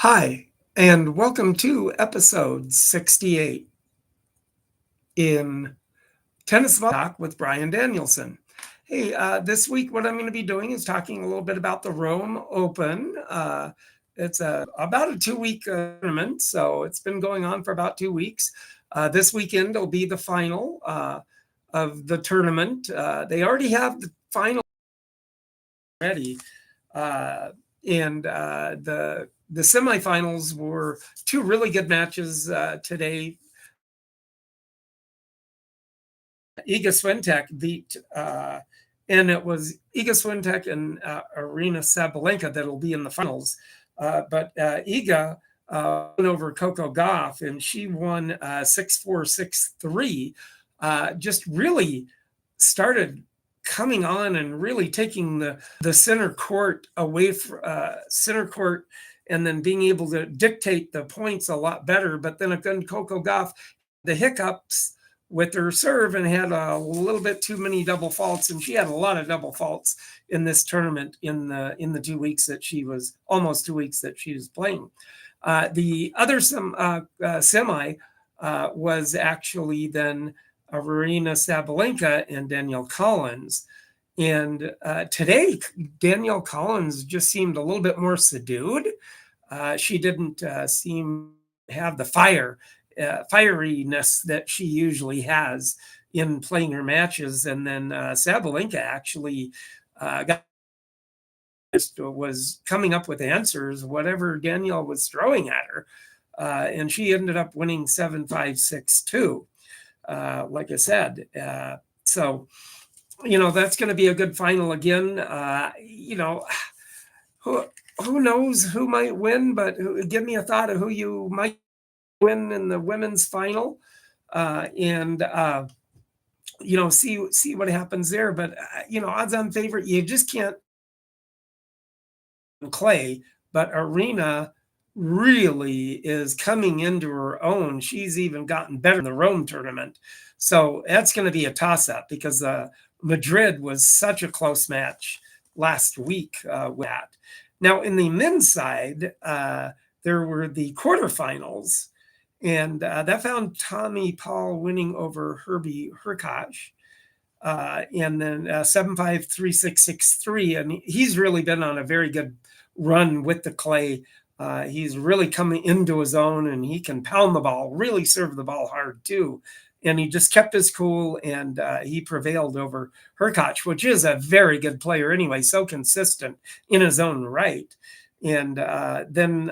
Hi, and welcome to episode 68 in Tennis Talk with Brian Danielson. Hey, this week what I'm going to be doing is talking a little bit about the Rome Open. It's about a 2-week tournament, so it's been going on for about 2 weeks. This weekend will be the final of the tournament. They already have the final ready, and the semifinals were two really good matches today. Iga Swiatek beat, and it was Iga Swiatek and Arina Sabalenka that'll be in the finals. But Iga went over Coco Gauff, and she won 6-4, 6-3. Just really started coming on and really taking the center court away from center court, and then being able to dictate the points a lot better. But then again, Coco Gauff, the hiccups with her serve and had a little bit too many double faults, and she had a lot of double faults in this tournament in the 2 weeks that she was almost 2 weeks that she was playing. The other semi was actually then Arina Sabalenka and Danielle Collins. And today, Danielle Collins just seemed a little bit more subdued. She didn't seem to have the fieriness that she usually has in playing her matches. And then Sabalenka actually was coming up with answers, whatever Danielle was throwing at her. And she ended up winning 7-5, 6-2. Like I said, so that's going to be a good final again. Who knows who might win, but give me a thought of who you might win in the women's final, and see what happens there. But odds-on favorite, you just can't clay, but Arena really is coming into her own. She's even gotten better in the Rome tournament. So that's going to be a toss-up because Madrid was such a close match last week with that. Now, in the men's side, there were the quarterfinals, and that found Tommy Paul winning over Herbie Hurkacz. And then 7-5, 3-6, 6-3. And he's really been on a very good run with the clay. He's really coming into his own, and he can pound the ball, really serve the ball hard too. And he just kept his cool, and he prevailed over Hurkacz, which is a very good player anyway, so consistent in his own right. And then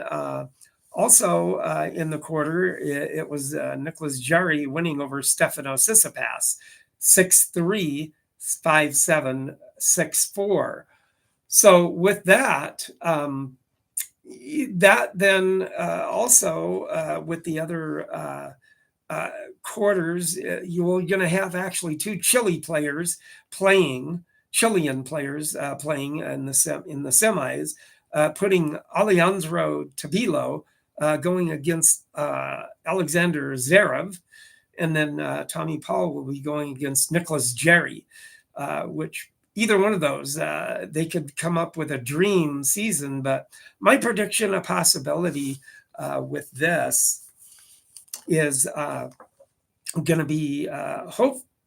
also in the quarter, it was Nicholas Jarry winning over Stefano Tsitsipas, 6-3, 5-7, 6-4. So with that, that then also with the other quarters, you're going to have actually two Chilean players playing in the semis, putting Alejandro Tabilo going against Alexander Zverev. And then Tommy Paul will be going against Nicholas Jarry, which either one of those, they could come up with a dream season. But my prediction, a possibility with this is going to be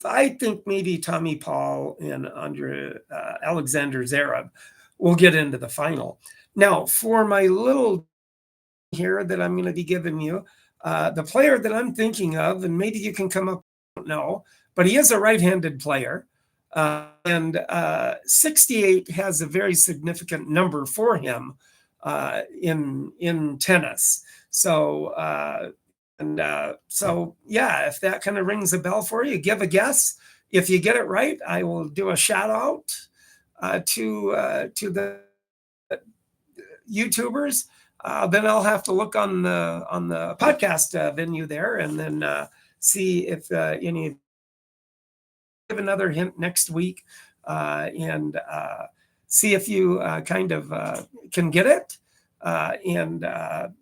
I think maybe Tommy Paul and Alexander Zverev will get into the final. Now, for my little here that I'm going to be giving you, the player that I'm thinking of, and maybe you can come up, I don't know, but he is a right-handed player. And 68 has a very significant number for him in tennis. So, yeah, if that kind of rings a bell for you, give a guess. If you get it right, I will do a shout out to the YouTubers. Then I'll have to look on the podcast venue there, and then see if any give another hint next week, and see if you kind of can get it, and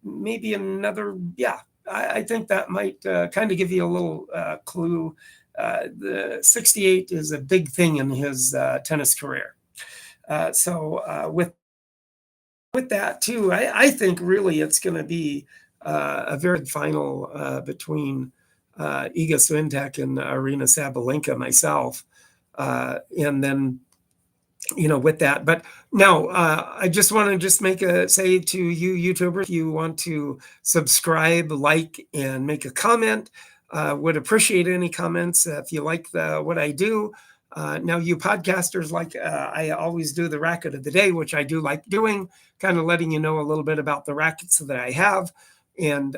maybe another. Yeah, I think that might kind of give you a little clue. The 68 is a big thing in his tennis career. So with with that too, I think really it's going to be a very good final between Iga Swiatek and Arina Sabalenka myself. And then, with that. But now, I just want to just make a say to you YouTubers, if you want to subscribe, like, and make a comment, would appreciate any comments if you like what I do. Now, you podcasters, like I always do the racket of the day, which I do like doing, kind of letting you know a little bit about the rackets that I have. And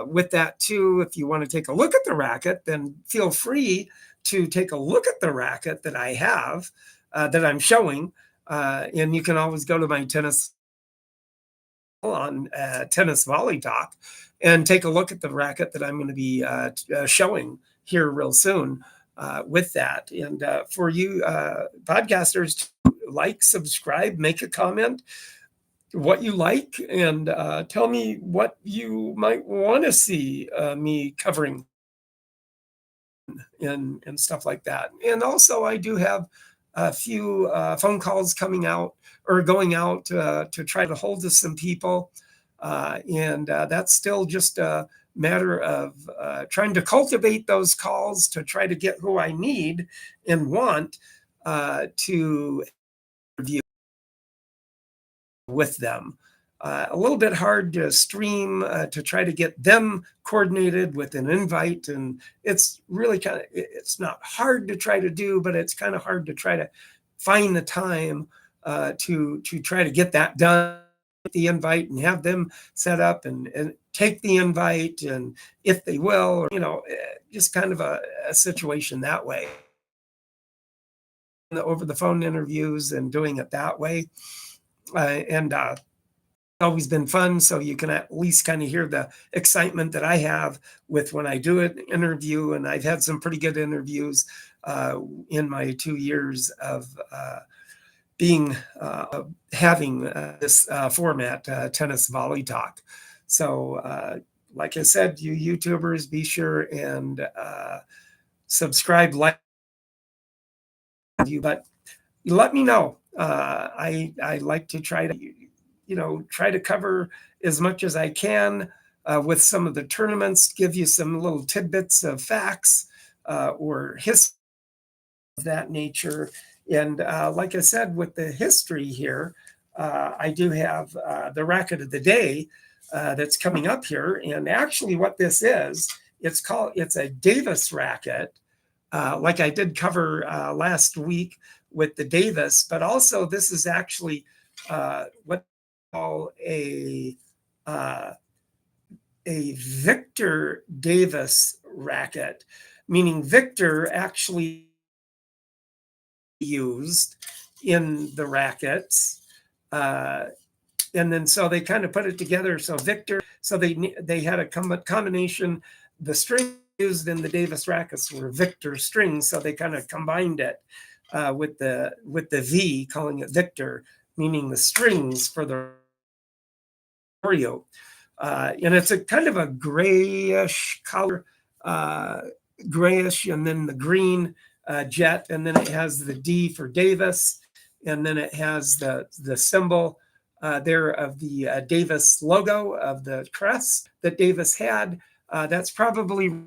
with that too, if you want to take a look at the racket, then feel free to take a look at the racket that I have, that I'm showing. And you can always go to my tennis on Tennis Volley Talk and take a look at the racket that I'm going to be showing here real soon with that. And for you podcasters, to like, subscribe, make a comment, what you like, and tell me what you might want to see me covering and stuff like that. And also, I do have a few phone calls coming out or going out to try to hold to some people. And that's still just a matter of trying to cultivate those calls to try to get who I need and want to interview with them. A little bit hard to stream to try to get them coordinated with an invite, and it's really it's not hard to try to do, but it's kind of hard to try to find the time to try to get that done, the invite, and have them set up and take the invite, and if they will, or just kind of a situation that way. Over the phone interviews and doing it that way, and always been fun. So you can at least kind of hear the excitement that I have with when I do an interview. And I've had some pretty good interviews in my 2 years of being having this format, Tennis Volley Talk. So like I said, you YouTubers, be sure and subscribe, like you, but let me know. I like to try to cover as much as I can with some of the tournaments, give you some little tidbits of facts or history of that nature. And like I said, with the history here, I do have the racket of the day that's coming up here. And actually what this is, it's a Davis racket, like I did cover last week with the Davis, but also this is actually what call a Victor Davis racket, meaning Victor actually used in the rackets, and then so they kind of put it together. So Victor, so they had a combination. The string used in the Davis rackets were Victor strings, so they kind of combined it with the V, calling it Victor, meaning the strings for the Oreo. And it's a kind of a grayish color, grayish, and then the green jet, and then it has the D for Davis, and then it has the symbol there of the Davis logo of the crest that Davis had. That's probably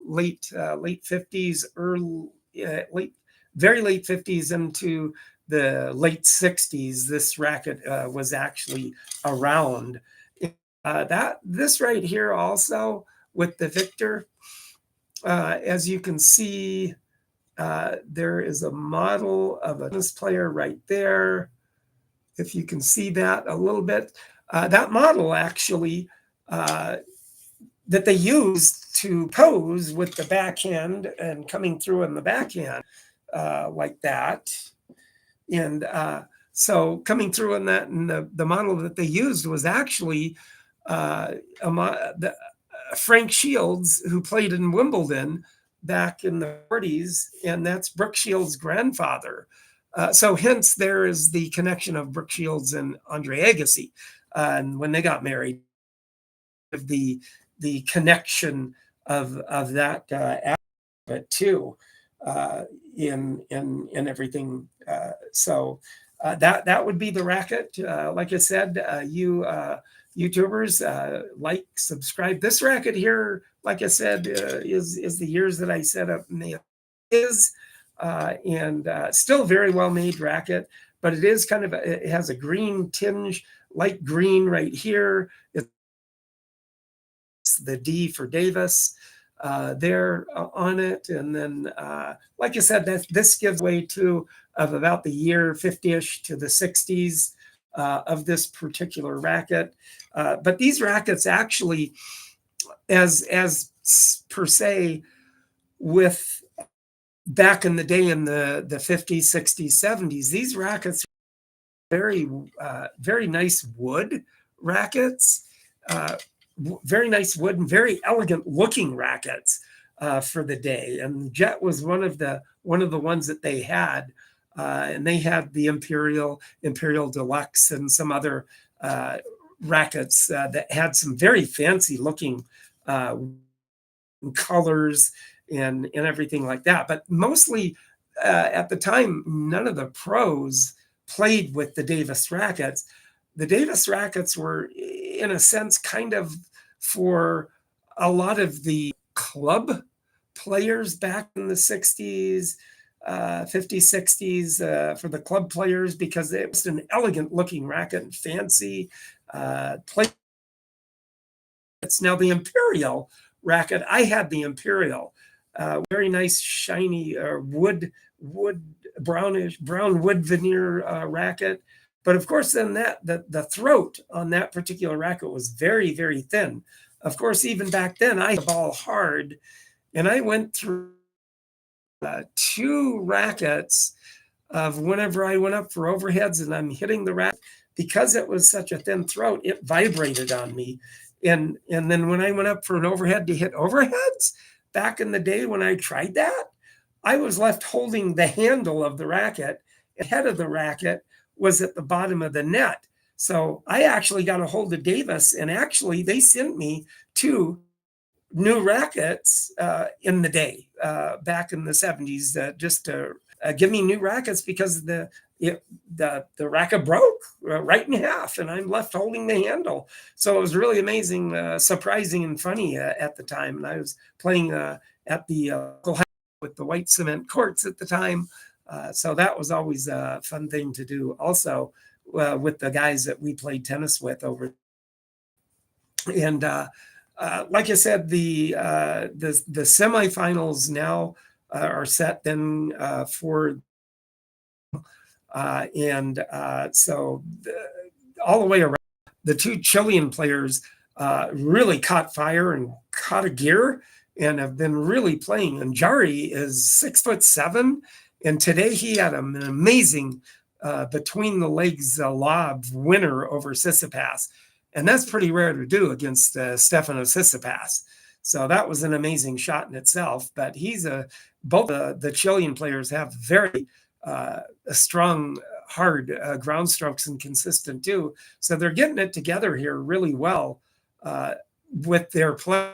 late 50s, very late 50s into the late 60s. This racket was actually around. This right here also with the Victor, as you can see, there is a model of a tennis player right there. If you can see that a little bit, that model actually that they used to pose with the backhand and coming through in the backhand like that. And so coming through in that, and the model that they used was actually Frank Shields, who played in Wimbledon back in the 40s, and that's Brooke Shields' grandfather. So hence there is the connection of Brooke Shields and Andre Agassi. And when they got married, the connection of that aspect too in everything. So that would be the racket. Like I said, you YouTubers, like, subscribe. This racket here, like I said, is the years that I set up is, and still very well made racket, but it is kind of it has a green tinge, light green right here. It's the D for Davis there on it, and then like I said, this gives way to of about the year 50ish to the 60s of this particular racket. But these rackets actually, as per se, with back in the day in the 50s, 60s, 70s, these rackets very very nice wood rackets, very nice wood and very elegant looking rackets for the day. And Jet was one of the ones that they had, and they had the Imperial Deluxe and some other rackets that had some very fancy looking colors and everything like that. But mostly at the time, none of the pros played with the Davis rackets. The Davis rackets were, in a sense, kind of for a lot of the club players back in the 60s, 50s, 60s, for the club players, because it was an elegant looking racket and fancy play. It's now the Imperial racket. I had the Imperial, very nice, shiny brown wood veneer racket. But of course, then the throat on that particular racket was very, very thin. Of course, even back then, I hit the ball hard, and I went through 2 rackets of whenever I went up for overheads and I'm hitting the racket, because it was such a thin throat, it vibrated on me. And then when I went up for an overhead to hit overheads, back in the day when I tried that, I was left holding the handle of the racket. The head of the racket was at the bottom of the net. So I actually got a hold of Davis, and actually they sent me 2 new rackets in the day, back in the 70s, just to give me new rackets, because the racket broke right in half, and I'm left holding the handle. So it was really amazing, surprising, and funny at the time. And I was playing at the with the white cement courts at the time. So that was always a fun thing to do. Also, with the guys that we played tennis with over. And like I said, the semifinals now are set then for. So all the way around, the 2 Chilean players really caught fire and caught a gear and have been really playing. And Jari is 6'7", and today he had an amazing between the legs lob winner over Tsitsipas. And that's pretty rare to do against Stefano Tsitsipas. So that was an amazing shot in itself. But both the Chilean players have very strong, hard ground strokes, and consistent too. So they're getting it together here really well with their play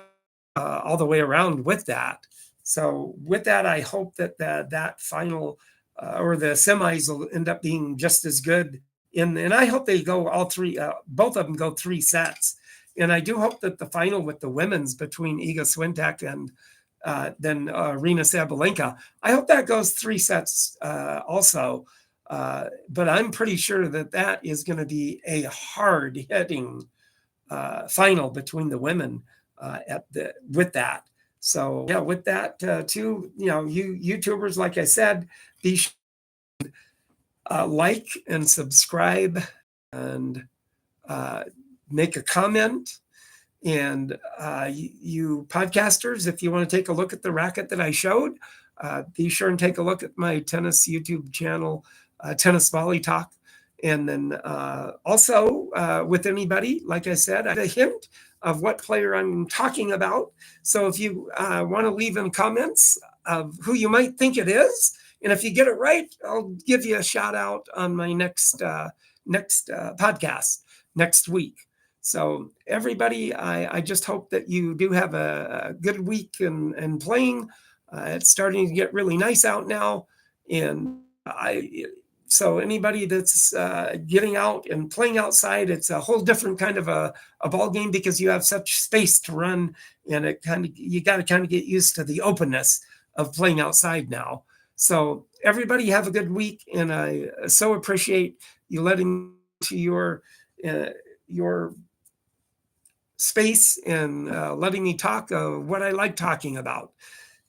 all the way around with that. So with that, I hope that that final or the semis will end up being just as good. And I hope they go all 3, both of them go 3 sets. And I do hope that the final with the women's between Iga Swiatek and then Rina Sabalenka, I hope that goes 3 sets also. But I'm pretty sure that is going to be a hard-hitting final between the women with that. So yeah, with that too, you YouTubers, like I said, be sure to like and subscribe and make a comment. And you podcasters, if you want to take a look at the racket that I showed, be sure and take a look at my tennis YouTube channel, Tennis Volley Talk. And then also with anybody, like I said, I had a hint of what player I'm talking about. So if you want to leave in comments of who you might think it is, and if you get it right, I'll give you a shout out on my next podcast next week. So everybody, I just hope that you do have a good week and playing. It's starting to get really nice out now. And So anybody that's getting out and playing outside, it's a whole different kind of a ball game because you have such space to run, and it kind of you got to kind of get used to the openness of playing outside now. So everybody have a good week, and I so appreciate you letting to uh, your space and letting me talk what I like talking about,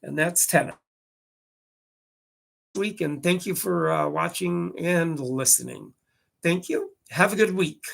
and that's tennis week. And thank you for watching and listening. Thank you. Have a good week.